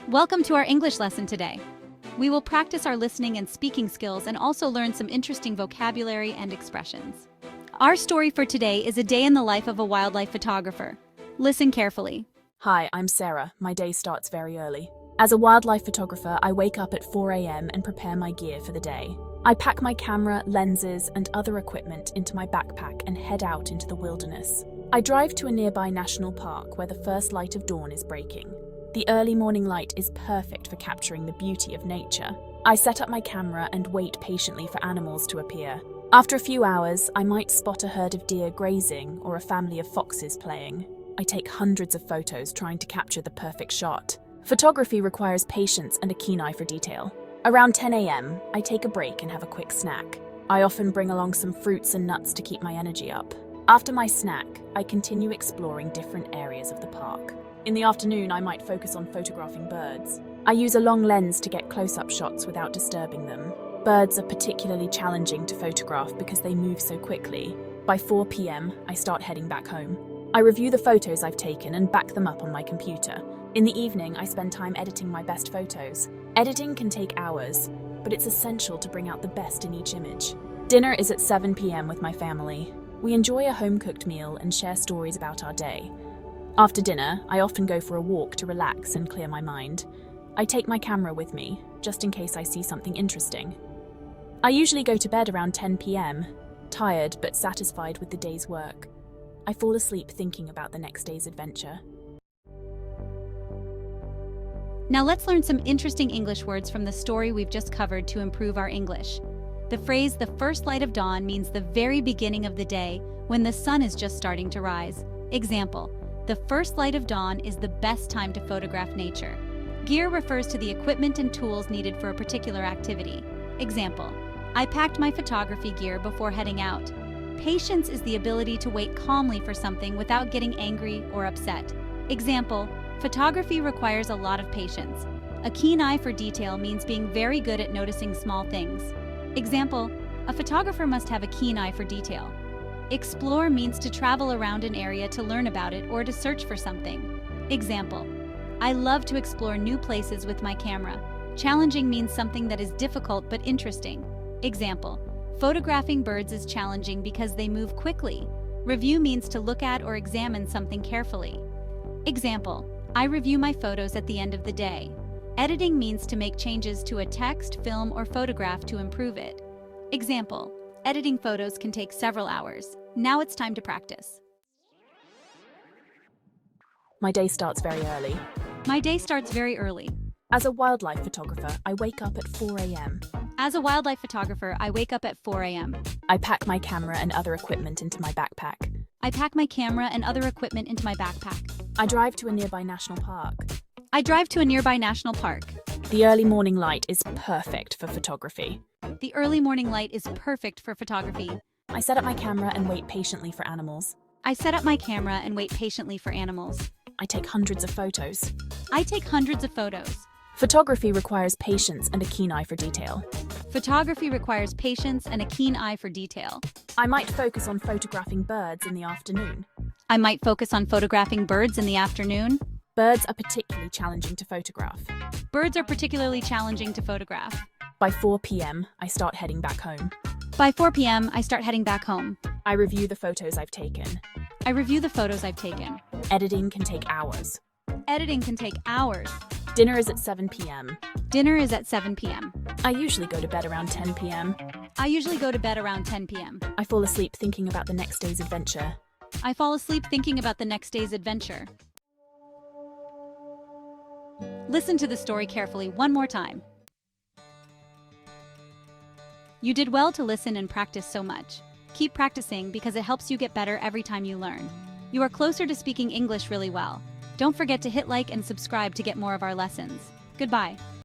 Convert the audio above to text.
Welcome to our English lesson today. We will practice our listening and speaking skills and also learn some interesting vocabulary and expressions. Our story for today is a day in the life of a wildlife photographer. Listen carefully. Hi, I'm Sarah. My day starts very early. As a wildlife photographer, I wake up at 4 a.m. and prepare my gear for the day. I pack my camera, lenses, and other equipment into my backpack and head out into the wilderness. I drive to a nearby national park where the first light of dawn is breaking. The early morning light is perfect for capturing the beauty of nature. I set up my camera and wait patiently for animals to appear. After a few hours, I might spot a herd of deer grazing or a family of foxes playing. I take hundreds of photos trying to capture the perfect shot. Photography requires patience and a keen eye for detail. Around 10 a.m., I take a break and have a quick snack. I often bring along some fruits and nuts to keep my energy up. After my snack, I continue exploring different areas of the park. In the afternoon, I might focus on photographing birds. I use a long lens to get close-up shots without disturbing them. Birds are particularly challenging to photograph because they move so quickly. By 4 p.m., I start heading back home. I review the photos I've taken and back them up on my computer. In the evening, I spend time editing my best photos. Editing can take hours, but it's essential to bring out the best in each image. Dinner is at 7 p.m. with my family. We enjoy a home-cooked meal and share stories about our day. After dinner, I often go for a walk to relax and clear my mind. I take my camera with me, just in case I see something interesting. I usually go to bed around 10 p.m., tired but satisfied with the day's work. I fall asleep thinking about the next day's adventure. Now let's learn some interesting English words from the story we've just covered to improve our English. The phrase "the first light of dawn" means the very beginning of the day, when the sun is just starting to rise. Example: the first light of dawn is the best time to photograph nature. Gear refers to the equipment and tools needed for a particular activity. Example: I packed my photography gear before heading out. Patience is the ability to wait calmly for something without getting angry or upset. Example: photography requires a lot of patience. A keen eye for detail means being very good at noticing small things. Example: a photographer must have a keen eye for detail. Explore means to travel around an area to learn about it or to search for something. Example: I love to explore new places with my camera. Challenging means something that is difficult but interesting. Example: photographing birds is challenging because they move quickly. Review means to look at or examine something carefully. Example: I review my photos at the end of the day. Editing means to make changes to a text, film, or photograph to improve it. Example: editing photos can take several hours. Now it's time to practice. My day starts very early. My day starts very early. As a wildlife photographer, I wake up at 4 a.m. As a wildlife photographer, I wake up at 4 a.m. I pack my camera and other equipment into my backpack. I pack my camera and other equipment into my backpack. I drive to a nearby national park. I drive to a nearby national park. The early morning light is perfect for photography. The early morning light is perfect for photography. I set up my camera and wait patiently for animals. I set up my camera and wait patiently for animals. I take hundreds of photos. I take hundreds of photos. Photography requires patience and a keen eye for detail. Photography requires patience and a keen eye for detail. I might focus on photographing birds in the afternoon. I might focus on photographing birds in the afternoon. Birds are particularly challenging to photograph. Birds are particularly challenging to photograph. By 4 p.m., I start heading back home. By 4 p.m., I start heading back home. I review the photos I've taken. I review the photos I've taken. Editing can take hours. Editing can take hours. Dinner is at 7 p.m. Dinner is at 7 p.m. I usually go to bed around 10 p.m. I usually go to bed around 10 p.m. I fall asleep thinking about the next day's adventure. I fall asleep thinking about the next day's adventure. Listen to the story carefully one more time. You did well to listen and practice so much. Keep practicing because it helps you get better every time you learn. You are closer to speaking English really well. Don't forget to hit like and subscribe to get more of our lessons. Goodbye.